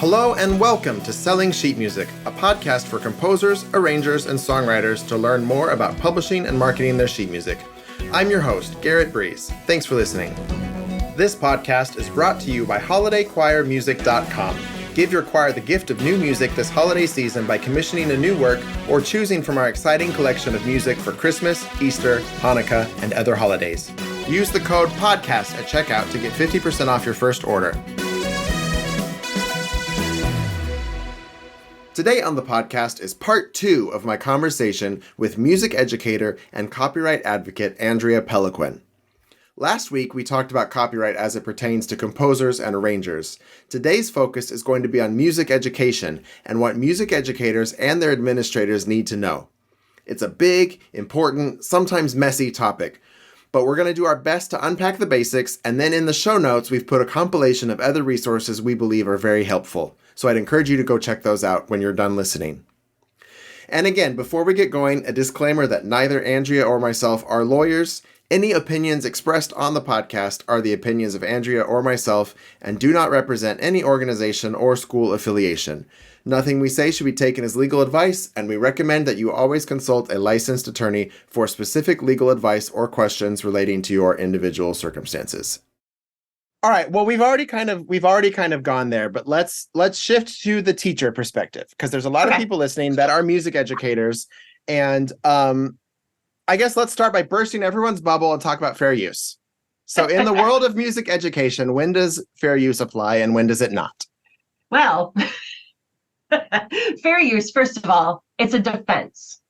Hello and welcome to Selling Sheet Music, a podcast for composers, arrangers, and songwriters to learn more about publishing and marketing their sheet music. I'm your host, Garrett Breeze. Thanks for listening. This podcast is brought to you by HolidayChoirMusic.com. Give your choir the gift of new music this holiday season by commissioning a new work or choosing from our exciting collection of music for Christmas, Easter, Hanukkah, and other holidays. Use the code PODCAST at checkout to get 50% off your first order. Today on the podcast is part 2 of my conversation with music educator and copyright advocate Andrea Pelloquin. Last week, we talked about copyright as it pertains to composers and arrangers. Today's focus is going to be on music education and what music educators and their administrators need to know. It's a big, important, sometimes messy topic, but we're going to do our best to unpack the basics, and then in the show notes, we've put a compilation of other resources we believe are very helpful. So I'd encourage you to go check those out when you're done listening. And again, before we get going, a disclaimer that neither Andrea or myself are lawyers. Any opinions expressed on the podcast are the opinions of Andrea or myself and do not represent any organization or school affiliation. Nothing we say should be taken as legal advice, and we recommend that you always consult a licensed attorney for specific legal advice or questions relating to your individual circumstances. All right. Well, we've already kind of gone there, but let's shift to the teacher perspective, because there's a lot of people listening that are music educators, and I guess let's start by bursting everyone's bubble and talk about fair use. So, in the world of music education, when does fair use apply and when does it not? Well, fair use, first of all, it's a defense.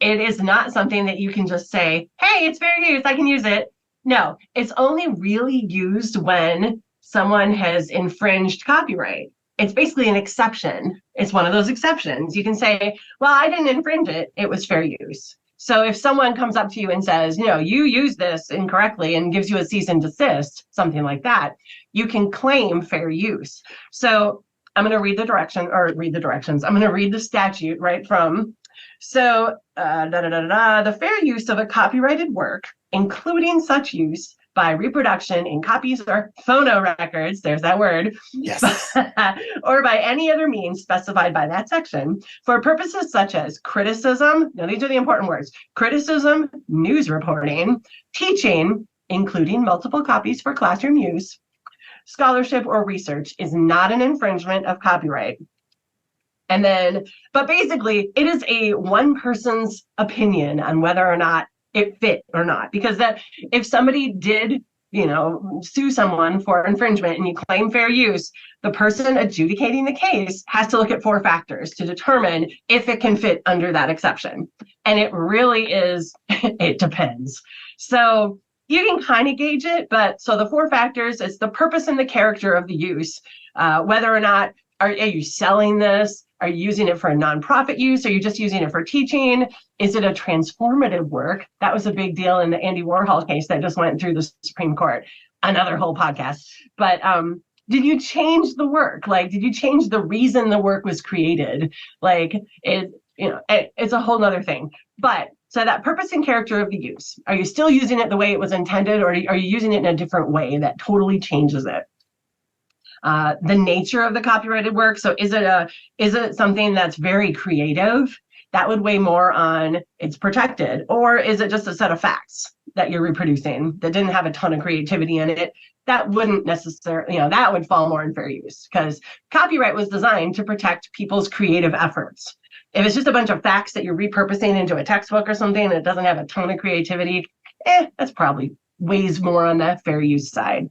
It is not something that you can just say, "Hey, it's fair use, I can use it." No, it's only really used when someone has infringed copyright. It's basically an exception. It's one of those exceptions. You can say, well, I didn't infringe it. It was fair use. So if someone comes up to you and says, you used this incorrectly and gives you a cease and desist, something like that, you can claim fair use. So I'm going to read the directions. I'm going to read the statute right from. So the fair use of a copyrighted work, including such use by reproduction in copies or phonorecords, there's that word, yes, or by any other means specified by that section, for purposes such as criticism, now these are the important words, criticism, news reporting, teaching, including multiple copies for classroom use, scholarship or research, is not an infringement of copyright. And then, but basically, it is a one person's opinion on whether or not it fit or not. Because that if somebody did, sue someone for infringement and you claim fair use, the person adjudicating the case has to look at 4 factors to determine if it can fit under that exception. And it really is, it depends. So you can kind of gauge it, but so the 4 factors, it's the purpose and the character of the use, whether or not, are you selling this? Are you using it for a nonprofit use? Are you just using it for teaching? Is it a transformative work? That was a big deal in the Andy Warhol case that just went through the Supreme Court. Another whole podcast. But did you change the work? Like, did you change the reason the work was created? It's a whole nother thing. But so that purpose and character of the use. Are you still using it the way it was intended, or are you using it in a different way that totally changes it? The nature of the copyrighted work. So is it something that's very creative? That would weigh more on it's protected. Or is it just a set of facts that you're reproducing that didn't have a ton of creativity in it? That wouldn't necessarily, that would fall more in fair use, because copyright was designed to protect people's creative efforts. If it's just a bunch of facts that you're repurposing into a textbook or something and it doesn't have a ton of creativity, that's probably weighs more on the fair use side.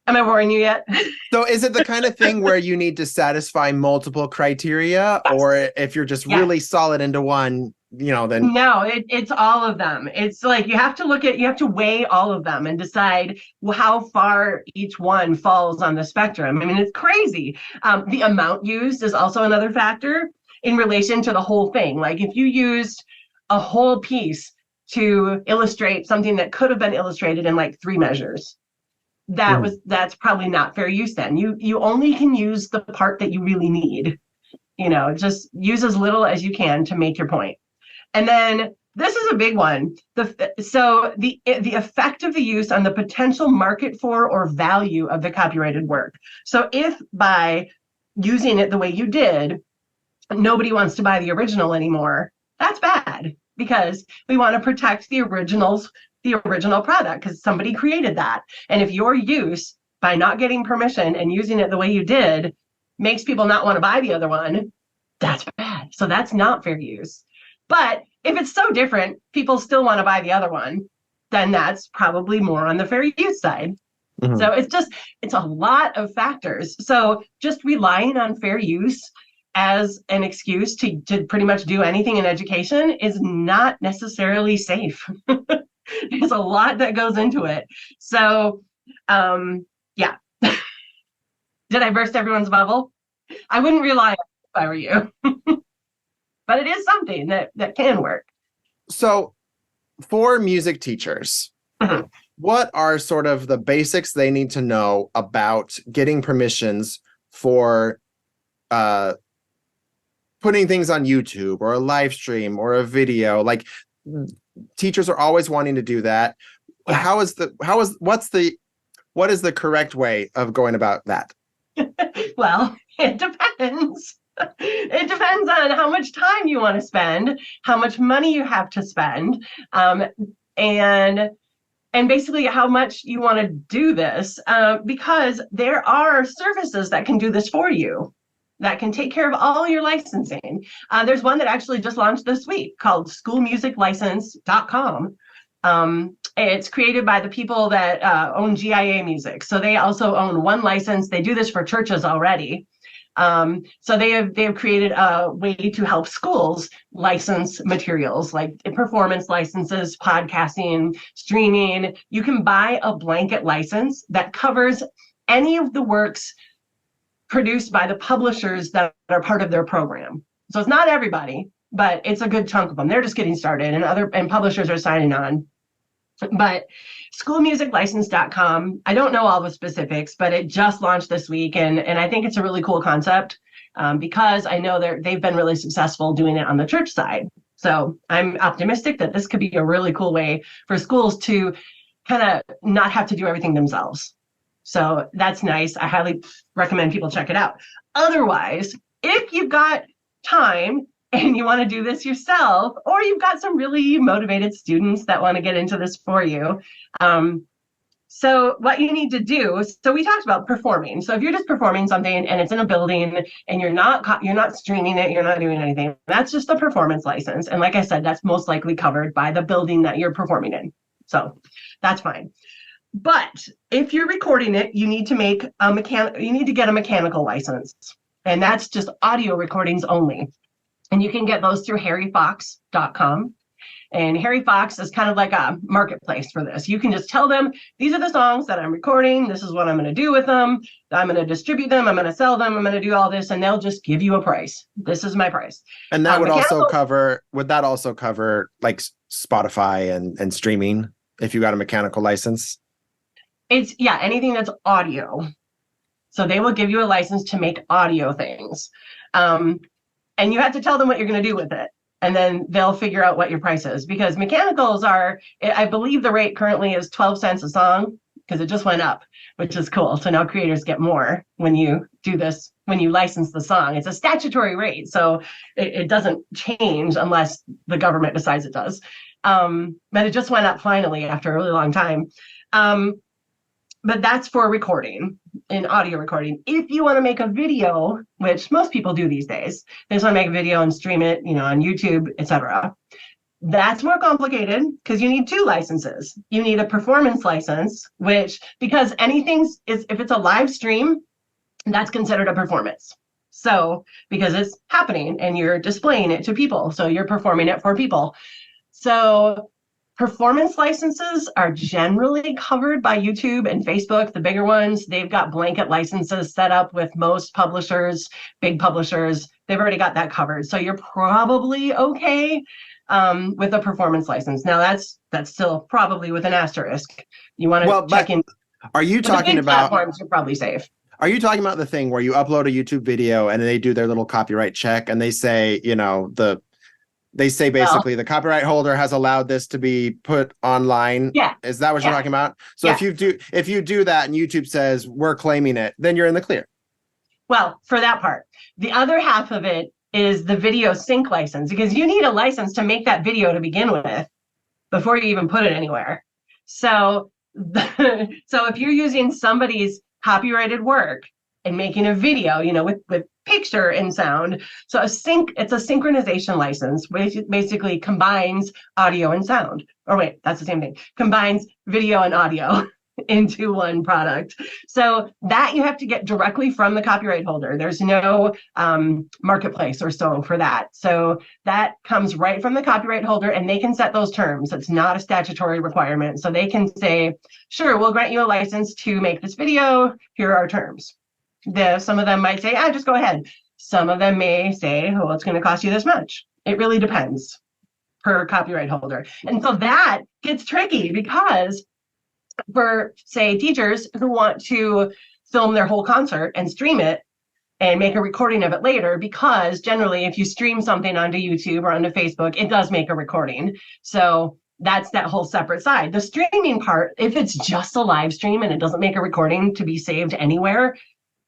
Am I boring you yet? So is it the kind of thing where you need to satisfy multiple criteria, or if you're just really solid into one, then? No, it's all of them. It's like you have to weigh all of them and decide how far each one falls on the spectrum. I mean, it's crazy. The amount used is also another factor in relation to the whole thing. Like if you used a whole piece to illustrate something that could have been illustrated in like 3 measures, that's probably not fair use then. You only can use the part that you really need. Just use as little as you can to make your point. And then This is a big one. The effect of the use on the potential market for or value of the copyrighted work. So if by using it the way you did, nobody wants to buy the original anymore, that's bad because we want to protect the original product because somebody created that. And if your use by not getting permission and using it the way you did makes people not want to buy the other one, that's bad. So that's not fair use. But if it's so different, people still want to buy the other one, then that's probably more on the fair use side. Mm-hmm. So it's a lot of factors. So just relying on fair use as an excuse to pretty much do anything in education is not necessarily safe. There's a lot that goes into it. So, yeah. Did I burst everyone's bubble? I wouldn't rely on it if I were you. But it is something that can work. So for music teachers, mm-hmm. what are sort of the basics they need to know about getting permissions for putting things on YouTube or a live stream or a video? Like, teachers are always wanting to do that. Yeah. What is the correct way of going about that? Well, it depends. It depends on how much time you want to spend, how much money you have to spend, and basically how much you want to do this, because there are services that can do this for you, that can take care of all your licensing. There's one that actually just launched this week called schoolmusiclicense.com. It's created by the people that own GIA Music. So they also own one license. They do this for churches already. So they have created a way to help schools license materials like performance licenses, podcasting, streaming. You can buy a blanket license that covers any of the works produced by the publishers that are part of their program. So it's not everybody, but it's a good chunk of them. They're just getting started, and publishers are signing on. But schoolmusiclicense.com, I don't know all the specifics, but it just launched this week, and I think it's a really cool concept, because I know they've been really successful doing it on the church side. So I'm optimistic that this could be a really cool way for schools to kind of not have to do everything themselves. So that's nice. I highly recommend people check it out. Otherwise, if you've got time and you want to do this yourself, or you've got some really motivated students that want to get into this for you, so what you need to do, so we talked about performing. So if you're just performing something and it's in a building and you're not streaming it, you're not doing anything, that's just a performance license. And like I said, that's most likely covered by the building that you're performing in. So that's fine. But if you're recording it, you need to get a mechanical license. And that's just audio recordings only. And you can get those through harryfox.com. And Harry Fox is kind of like a marketplace for this. You can just tell them, these are the songs that I'm recording. This is what I'm going to do with them. I'm going to distribute them. I'm going to sell them. I'm going to do all this. And they'll just give you a price. This is my price. And that would that also cover like Spotify and streaming if you got a mechanical license? It's, yeah, anything that's audio. So they will give you a license to make audio things. And you have to tell them what you're going to do with it. And then they'll figure out what your price is, because mechanicals are, I believe the rate currently is 12 cents a song, because it just went up, which is cool. So now creators get more when you do this, when you license the song. It's a statutory rate, so it doesn't change unless the government decides it does. But it just went up finally after a really long time. But that's for recording, in audio recording. If you want to make a video, which most people do these days, they just want to make a video and stream it, on YouTube, etc. That's more complicated because you need two licenses. You need a performance license, because if it's a live stream, that's considered a performance. So, because it's happening and you're displaying it to people, so you're performing it for people. So performance licenses are generally covered by YouTube and Facebook, the bigger ones. They've got blanket licenses set up with most publishers, big publishers. They've already got that covered. So you're probably okay with a performance license. Now that's still probably with an asterisk. You want to check in. Are you talking about platforms? You're probably safe. Are you talking about the thing where you upload a YouTube video and they do their little copyright check and they say, They say Well, basically the copyright holder has allowed this to be put online. yeah, Is that what you're yeah, talking about? So yeah. if you do that and YouTube says we're claiming it, then you're in the clear. Well, for that part. The other half of it is the video sync license, because you need a license to make that video to begin with before you even put it anywhere. So, so if you're using somebody's copyrighted work and making a video, with picture and sound, so it's a synchronization license, which basically combines audio and sound. Or wait, that's the same thing. Combines video and audio into one product. So that you have to get directly from the copyright holder. There's no marketplace or so for that. So that comes right from the copyright holder, and they can set those terms. It's not a statutory requirement. So they can say, sure, we'll grant you a license to make this video. Here are our terms. Some of them might say, just go ahead. Some of them may say, well, it's going to cost you this much. It really depends per copyright holder. And so that gets tricky, because for, say, teachers who want to film their whole concert and stream it and make a recording of it later, because generally if you stream something onto YouTube or onto Facebook, it does make a recording. So that's that whole separate side. The streaming part, if it's just a live stream and it doesn't make a recording to be saved anywhere,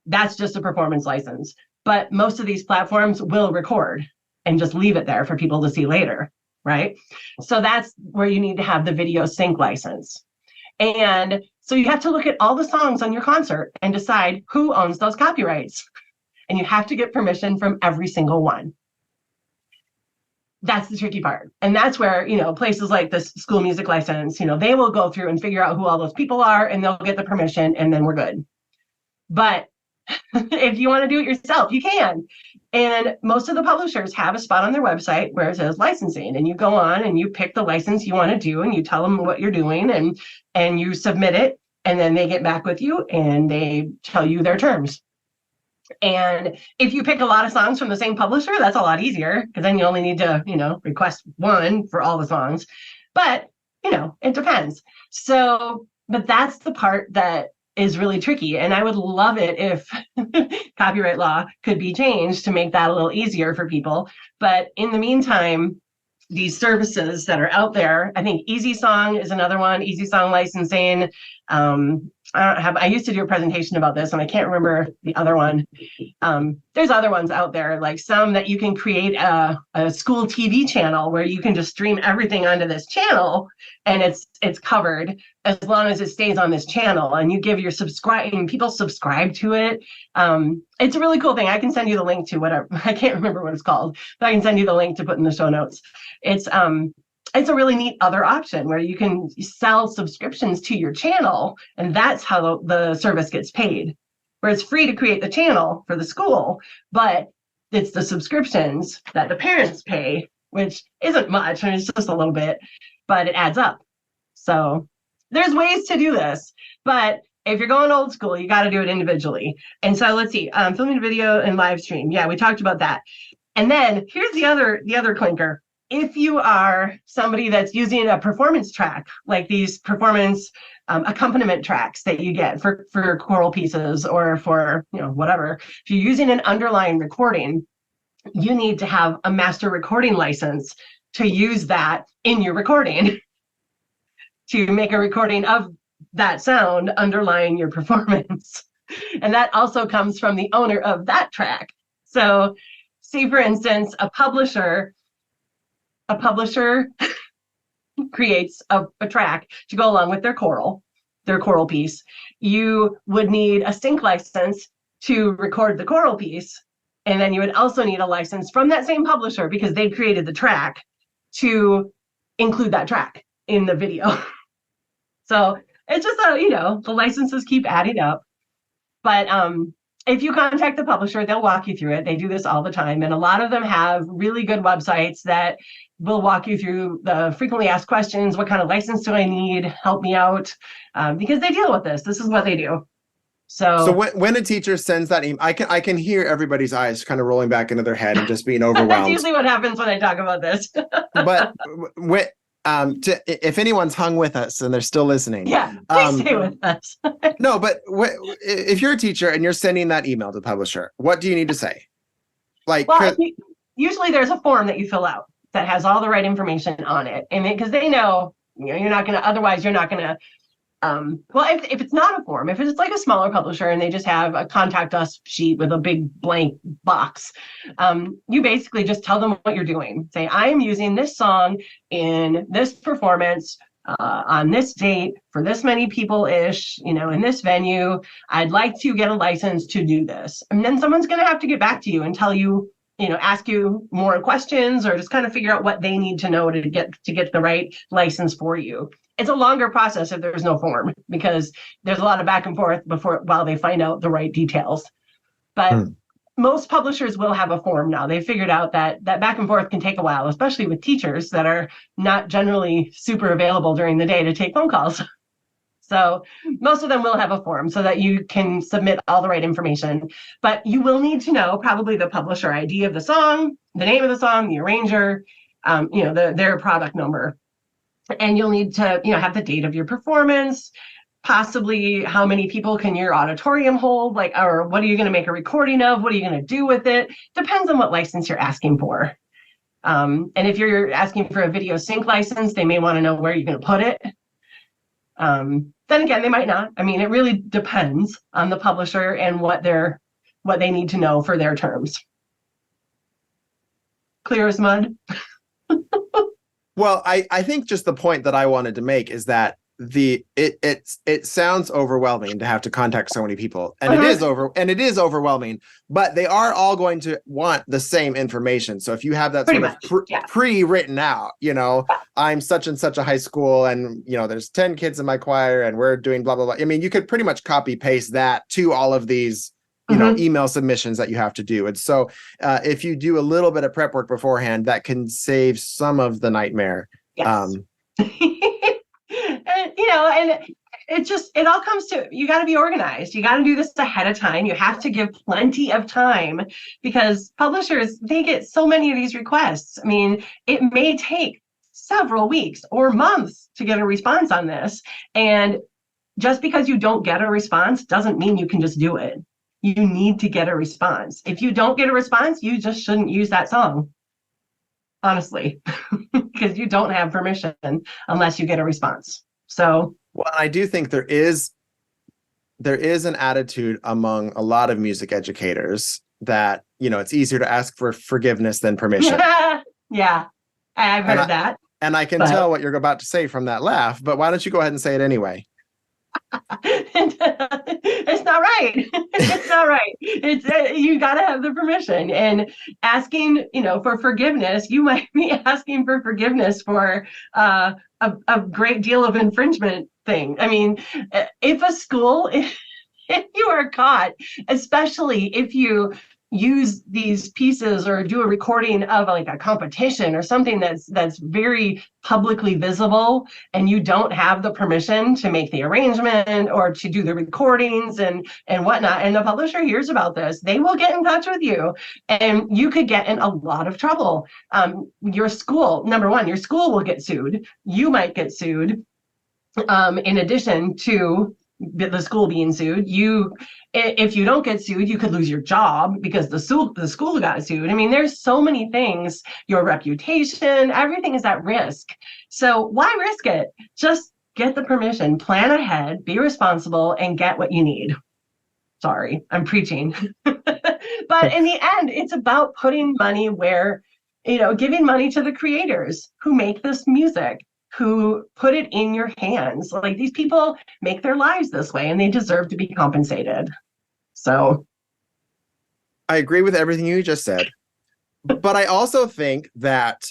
that's just a performance license. But most of these platforms will record and just leave it there for people to see later, right? So that's where you need to have the video sync license. And so you have to look at all the songs on your concert and decide who owns those copyrights. And you have to get permission from every single one. That's the tricky part. And that's where, places like this school music license, they will go through and figure out who all those people are, and they'll get the permission, and then we're good. But if you want to do it yourself, you can. And most of the publishers have a spot on their website where it says licensing, and you go on and you pick the license you want to do, and you tell them what you're doing, and you submit it, and then they get back with you and they tell you their terms. And if you pick a lot of songs from the same publisher, that's a lot easier, because then you only need to, request one for all the songs. But, it depends. So, but that's the part that is really tricky. And I would love it if copyright law could be changed to make that a little easier for people. But in the meantime, these services that are out there, I think Easy Song is another one, Easy Song licensing. I used to do a presentation about this, and I can't remember the other one. There's other ones out there, like some that you can create a school TV channel where you can just stream everything onto this channel, and it's covered as long as it stays on this channel, and you give your subscribing people subscribe to it. It's a really cool thing. I can send you the link to whatever. I can't remember what it's called, but I can send you the link to put in the show notes. It's a really neat other option where you can sell subscriptions to your channel, and that's how the service gets paid. Where it's free to create the channel for the school, but it's the subscriptions that the parents pay, which isn't much. I mean, it's just a little bit, but it adds up. So there's ways to do this, but if you're going old school, you got to do it individually. And so let's see, filming video and live stream. Yeah, we talked about that. And then here's the other clinker. If you are somebody that's using a performance track, like these performance accompaniment tracks that you get for choral pieces or for, whatever, if you're using an underlying recording, you need to have a master recording license to use that in your recording to make a recording of that sound underlying your performance. And that also comes from the owner of that track. So say, for instance, a publisher creates a track to go along with their choral piece. You would need a sync license to record the choral piece. And then you would also need a license from that same publisher, because they created the track, to include that track in the video. So it's just, the licenses keep adding up. But if you contact the publisher, they'll walk you through it. They do this all the time. And a lot of them have really good websites that will walk you through the frequently asked questions. What kind of license do I need? Help me out. Because they deal with this. This is what they do. So when a teacher sends that email, I can hear everybody's eyes kind of rolling back into their head and just being overwhelmed. That's usually what happens when I talk about this. But if anyone's hung with us and they're still listening, yeah, please stay with us. No, but if you're a teacher and you're sending that email to the publisher, what do you need to say? Like, well, usually there's a form that you fill out. that has all the right information on it. And because they know, you're not going to, otherwise you're not going to, well, if it's not a form, if it's like a smaller publisher and they just have a contact us sheet with a big blank box, you basically just tell them what you're doing. Say, I am using this song in this performance on this date for this many people-ish, in this venue. I'd like to get a license to do this. And then someone's going to have to get back to you and tell you, ask you more questions, or just kind of figure out what they need to know to get the right license for you. It's a longer process if there's no form, because there's a lot of back and forth while they find out the right details. But most publishers will have a form now. They figured out that back and forth can take a while, especially with teachers that are not generally super available during the day to take phone calls. So most of them will have a form so that you can submit all the right information. But you will need to know probably the publisher ID of the song, the name of the song, the arranger, their product number. And you'll need to, have the date of your performance, possibly how many people can your auditorium hold, or what are you going to make a recording of? What are you going to do with it? Depends on what license you're asking for. And if you're asking for a video sync license, they may want to know where you're going to put it. Then again, they might not. I mean, it really depends on the publisher and what they need to know for their terms. Clear as mud. Well, I think just the point that I wanted to make is that it sounds overwhelming to have to contact so many people, and it is overwhelming, but they are all going to want the same information. So if you have that sort of pre-written out, I'm such and such a high school, and there's 10 kids in my choir and we're doing blah blah blah. I mean, you could pretty much copy paste that to all of these email submissions that you have to do. And so if you do a little bit of prep work beforehand, that can save some of the nightmare. Yes. And it all comes to, you got to be organized. You got to do this ahead of time. You have to give plenty of time, because publishers, they get so many of these requests. I mean, it may take several weeks or months to get a response on this. And just because you don't get a response doesn't mean you can just do it. You need to get a response. If you don't get a response, you just shouldn't use that song, honestly, because you don't have permission unless you get a response. So, well, I do think there is an attitude among a lot of music educators that, it's easier to ask for forgiveness than permission. Yeah, I've heard that. And I can tell what you're about to say from that laugh, but why don't you go ahead and say it anyway? It's not right. It's not right. It's you got to have the permission, and asking, for forgiveness. You might be asking for forgiveness for a great deal of infringement thing. I mean, if a school, if you are caught, especially if you use these pieces or do a recording of a competition or something that's very publicly visible, and you don't have the permission to make the arrangement or to do the recordings and whatnot, and the publisher hears about this, they will get in touch with you, and you could get in a lot of trouble. Your school, number one, your school will get sued. You might get sued. In addition to the school being sued, if you don't get sued, you could lose your job because the school got sued. I mean, there's so many things, your reputation, everything is at risk. So why risk it? Just get the permission, plan ahead, be responsible, and get what you need. Sorry, I'm preaching. But in the end, it's about putting money where, giving money to the creators who make this music, who put it in your hands. These people make their lives this way, and they deserve to be compensated. So I agree with everything you just said, but I also think that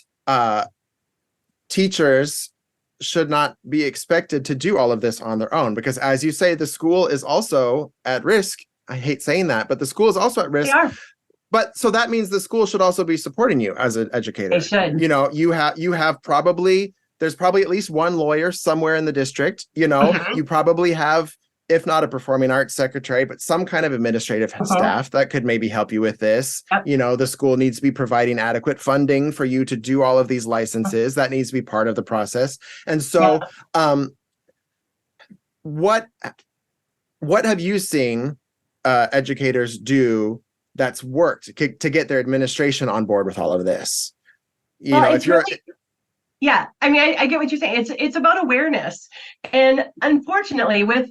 teachers should not be expected to do all of this on their own, because, as you say, the school is also at risk. I hate saying that, but the school is also at risk. They are. But so that means the school should also be supporting you as an educator. They should. There's probably at least one lawyer somewhere in the district. You probably have, if not a performing arts secretary, but some kind of administrative staff that could maybe help you with this. Yep. The school needs to be providing adequate funding for you to do all of these licenses. That needs to be part of the process. And so, what have you seen educators do that's worked to get their administration on board with all of this? Well, If it's you're, really, yeah. I mean, I get what you're saying. It's about awareness, and unfortunately, with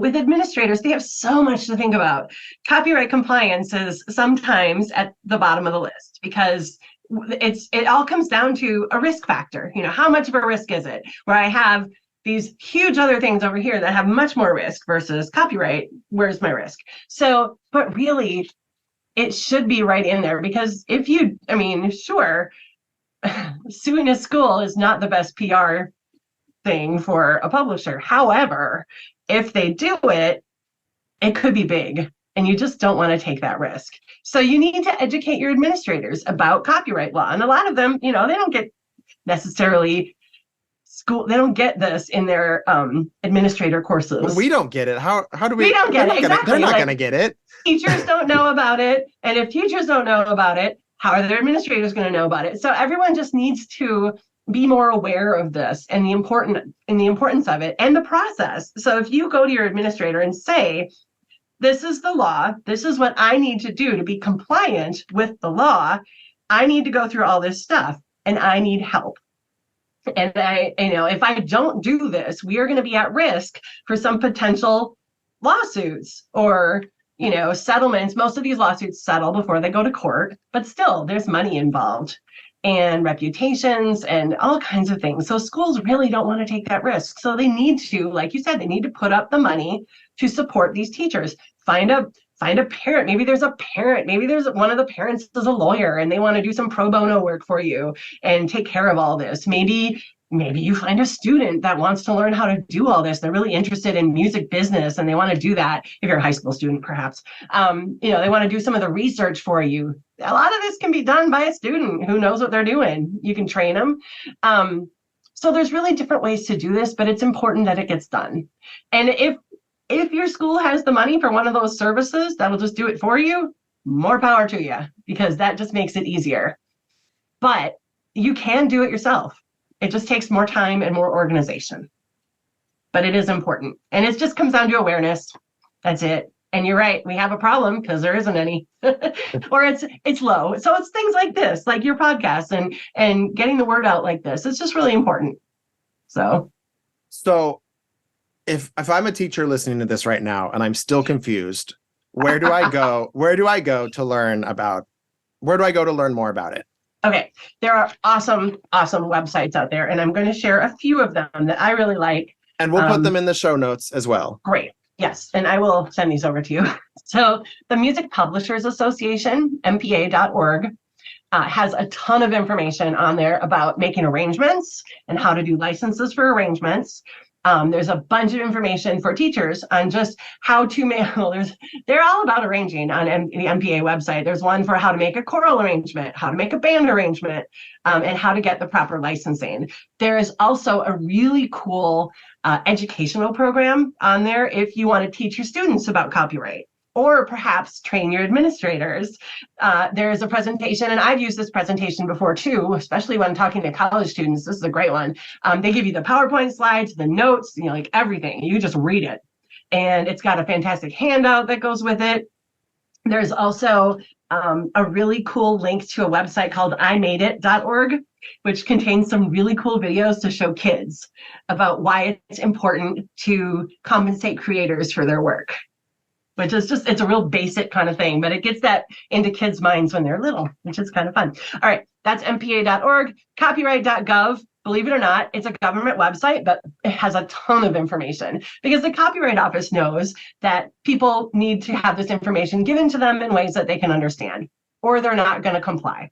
administrators, they have so much to think about. Copyright compliance is sometimes at the bottom of the list because it all comes down to a risk factor. How much of a risk is it? Where I have these huge other things over here that have much more risk versus copyright. Where's my risk? So, but really, it should be right in there because I mean, sure, suing a school is not the best PR thing for a publisher. However, if they do it, it could be big, and you just don't want to take that risk. So you need to educate your administrators about copyright law. And a lot of them, they don't get necessarily they don't get this in their administrator well, courses. we don't get it. How do We we? don't They're get it. not gonna. They're Exactly. not Like gonna get it. teachers don't know about it. And if teachers don't know about it, how are their administrators going to know about it? So everyone just needs to be more aware of this and the importance of it and the process. So if you go to your administrator and say, this is the law, this is what I need to do to be compliant with the law, I need to go through all this stuff and I need help. And if I don't do this, we are going to be at risk for some potential lawsuits or, settlements. Most of these lawsuits settle before they go to court, but still there's money involved and reputations and all kinds of things. So schools really don't want to take that risk. So they need to, like you said, they need to put up the money to support these teachers. Find a parent. Maybe there's a parent. Maybe there's one of the parents is a lawyer and they want to do some pro bono work for you and take care of all this. Maybe you find a student that wants to learn how to do all this. They're really interested in music business and they want to do that. If you're a high school student, perhaps, they want to do some of the research for you. A lot of this can be done by a student who knows what they're doing. You can train them. So there's really different ways to do this, but it's important that it gets done. And if your school has the money for one of those services that'll just do it for you, more power to you, because that just makes it easier. But you can do it yourself. It just takes more time and more organization. But it is important. And it just comes down to awareness. That's it. And you're right, we have a problem because there isn't any. Or it's low. So it's things like this, like your podcast and getting the word out like this. It's just really important. So if I'm a teacher listening to this right now and I'm still confused, where do I go? Where do I go to learn more about it? Okay, there are awesome websites out there, and I'm going to share a few of them that I really like. And we'll put them in the show notes as well. Great. Yes, and I will send these over to you. So the Music Publishers Association, MPA.org, has a ton of information on there about making arrangements and how to do licenses for arrangements. There's a bunch of information for teachers on just how to make, they're all about arranging on the MPA website. There's one for how to make a choral arrangement, how to make a band arrangement, and how to get the proper licensing. There is also a really cool educational program on there if you want to teach your students about copyright, or perhaps train your administrators. There's a presentation, and I've used this presentation before too, especially when talking to college students. This is a great one. They give you the PowerPoint slides, the notes, like everything. You just read it. And it's got a fantastic handout that goes with it. There's also a really cool link to a website called imadeit.org, which contains some really cool videos to show kids about why it's important to compensate creators for their work. Which is just, it's a real basic kind of thing, but it gets that into kids' minds when they're little, which is kind of fun. All right, that's mpa.org. Copyright.gov, believe it or not, it's a government website, but it has a ton of information because the Copyright Office knows that people need to have this information given to them in ways that they can understand, or they're not going to comply.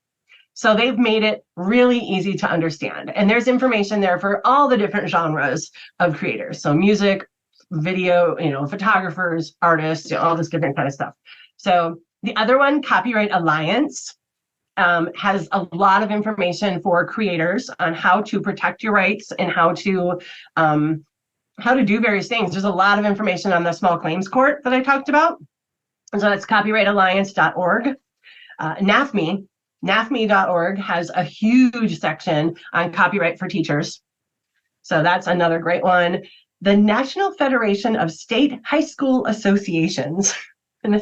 So they've made it really easy to understand. And there's information there for all the different genres of creators. So music, video, photographers, artists, all this different kind of stuff. So the other one, Copyright Alliance, has a lot of information for creators on how to protect your rights and how to do various things. There's a lot of information on the small claims court that I talked about. So that's copyrightalliance.org. NAFME.org has a huge section on copyright for teachers. So that's another great one. The National Federation of State High School Associations, and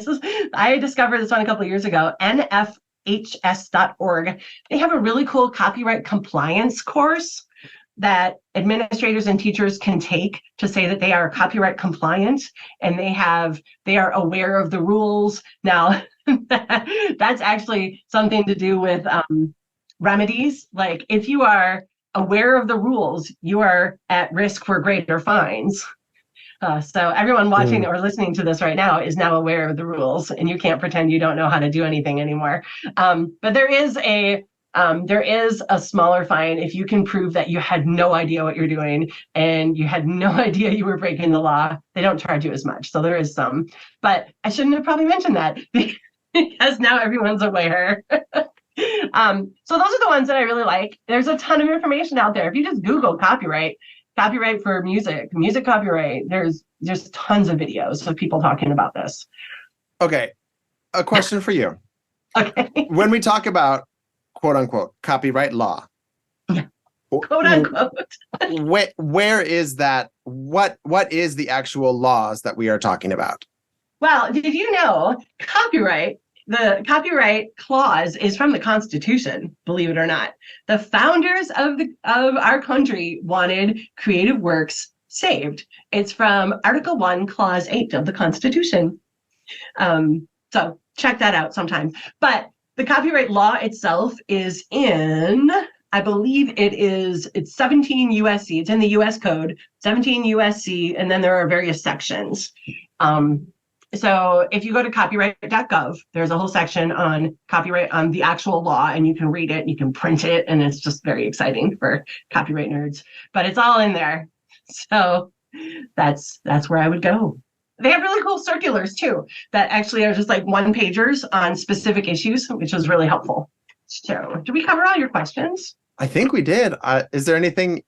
I discovered this one a couple of years ago, NFSSA, hs.org. They have a really cool copyright compliance course that administrators and teachers can take to say that they are copyright compliant and they are aware of the rules. Now, that's actually something to do with remedies. Like if you are aware of the rules, you are at risk for greater fines. So everyone watching or listening to this right now is now aware of the rules, and you can't pretend you don't know how to do anything anymore. But there is a smaller fine if you can prove that you had no idea what you're doing and you had no idea you were breaking the law. They don't charge you as much, so there is some. But I shouldn't have probably mentioned that because now everyone's aware. So those are the ones that I really like. There's a ton of information out there. If you just Google copyright for music copyright, there's just tons of videos of people talking about this. Okay, a question for you. Okay. When we talk about quote unquote copyright law, Quote unquote, where is that? What is the actual laws that we are talking about? Well, did you know the copyright clause is from the Constitution, believe it or not. The founders of our country wanted creative works saved. It's from Article 1, Clause 8 of the Constitution. So check that out sometime. But the copyright law itself is in, I believe it's 17 USC. It's in the US Code, 17 USC, and then there are various sections. So if you go to copyright.gov, there's a whole section on copyright, on the actual law, and you can read it, you can print it, and it's just very exciting for copyright nerds. But it's all in there. So that's where I would go. They have really cool circulars too that actually are just like one-pagers on specific issues, which was really helpful. So did we cover all your questions? I think we did. Is there anything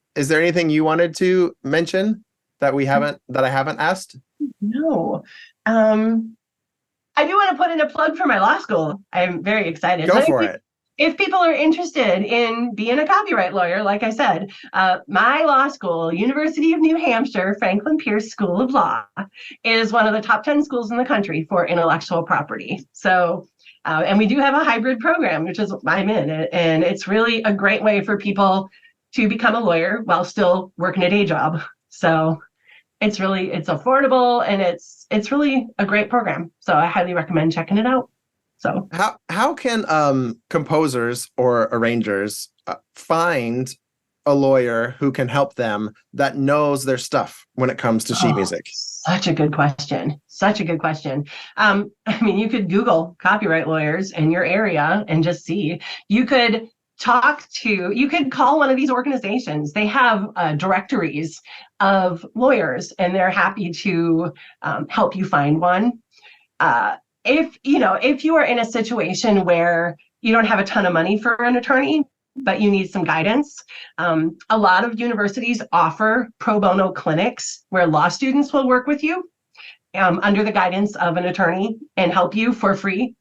you wanted to mention that I haven't asked? No. I do want to put in a plug for my law school. I'm very excited. Go for it. If people are interested in being a copyright lawyer, like I said, my law school, University of New Hampshire, Franklin Pierce School of Law, is one of the top 10 schools in the country for intellectual property. So, and we do have a hybrid program, which is I'm in, and it's really a great way for people to become a lawyer while still working a day job. So it's affordable, and it's really a great program. So I highly recommend checking it out. So how can composers or arrangers find a lawyer who can help them that knows their stuff when it comes to sheet music? Such a good question. I mean, you could Google copyright lawyers in your area and just see. You could call one of these organizations. They have directories of lawyers, and they're happy to help you find one. If you are in a situation where you don't have a ton of money for an attorney, but you need some guidance, a lot of universities offer pro bono clinics where law students will work with you under the guidance of an attorney and help you for free.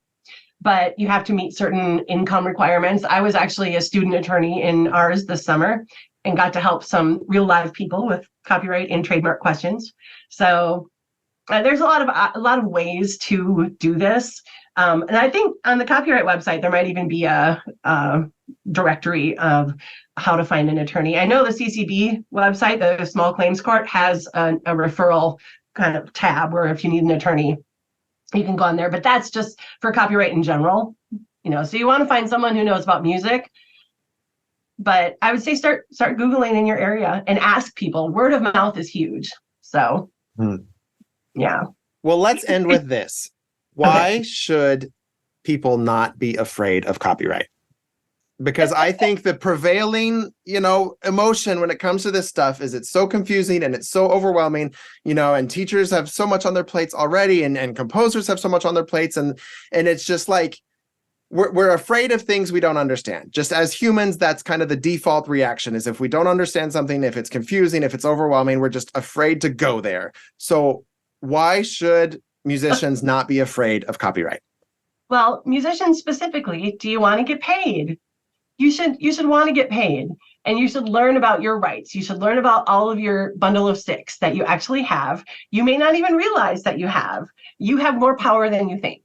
But you have to meet certain income requirements. I was actually a student attorney in ours this summer and got to help some real live people with copyright and trademark questions. So there's a lot of ways to do this. And I think on the copyright website, there might even be a directory of how to find an attorney. I know the CCB website, the Small Claims Court, has a referral kind of tab where if you need an attorney, you can go on there, but that's just for copyright in general. So you want to find someone who knows about music, but I would say start Googling in your area and ask people. Word of mouth is huge. So, yeah. Well, let's end with this. Why should people not be afraid of copyright? Because I think the prevailing, emotion when it comes to this stuff is it's so confusing and it's so overwhelming, and teachers have so much on their plates already, and composers have so much on their plates. And it's just like, we're afraid of things we don't understand. Just as humans, that's kind of the default reaction, is if we don't understand something, if it's confusing, if it's overwhelming, we're just afraid to go there. So why should musicians not be afraid of copyright? Well, musicians specifically, do you want to get paid? You should want to get paid, and you should learn about your rights. You should learn about all of your bundle of sticks that you actually have. You may not even realize that you have. You have more power than you think,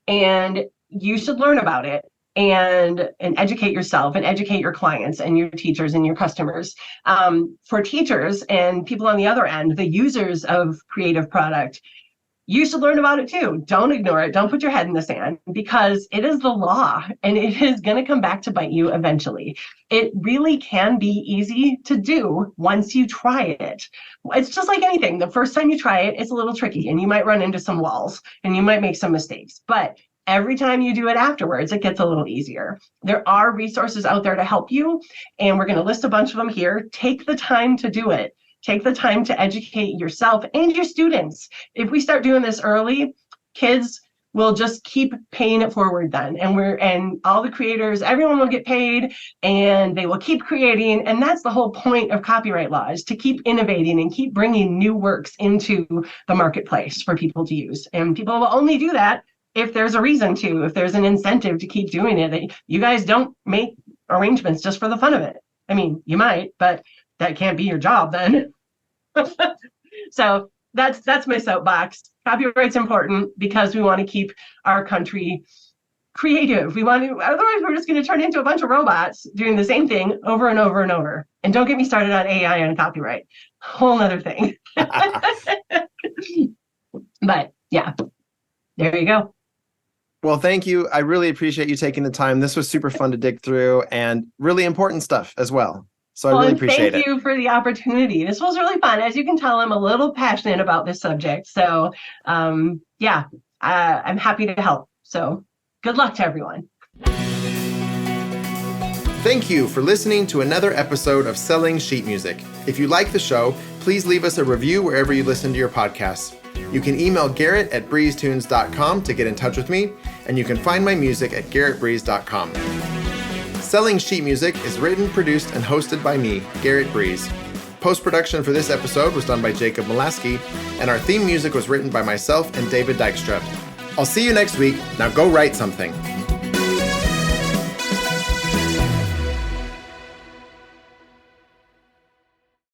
and you should learn about it. and educate yourself and educate your clients and your teachers and your customers. For teachers and people on the other end, the users of creative product, you should learn about it too. Don't ignore it. Don't put your head in the sand, because it is the law and it is going to come back to bite you eventually. It really can be easy to do once you try it. It's just like anything. The first time you try it, it's a little tricky and you might run into some walls and you might make some mistakes. But every time you do it afterwards, it gets a little easier. There are resources out there to help you, and we're going to list a bunch of them here. Take the time to do it. Take the time to educate yourself and your students. If we start doing this early, kids will just keep paying it forward then. And all the creators, everyone will get paid and they will keep creating. And that's the whole point of copyright law, is to keep innovating and keep bringing new works into the marketplace for people to use. And people will only do that if there's a reason to, if there's an incentive to keep doing it. You guys don't make arrangements just for the fun of it. I mean, you might, but that can't be your job then. So that's my soapbox. Copyright's important because we want to keep our country creative. We want to, otherwise we're just going to turn into a bunch of robots doing the same thing over and over and over. And don't get me started on AI and copyright. Whole nother thing. But yeah, there you go. Well, thank you. I really appreciate you taking the time. This was super fun to dig through and really important stuff as well. So I really appreciate it. Thank you for the opportunity. This was really fun. As you can tell, I'm a little passionate about this subject. So yeah, I'm happy to help. So good luck to everyone. Thank you for listening to another episode of Selling Sheet Music. If you like the show, please leave us a review wherever you listen to your podcasts. You can email Garrett@breezetunes.com to get in touch with me, and you can find my music at garrettbreeze.com. Selling Sheet Music is written, produced, and hosted by me, Garrett Breeze. Post-production for this episode was done by Jacob Mulaski, and our theme music was written by myself and David Dykstra. I'll see you next week. Now go write something.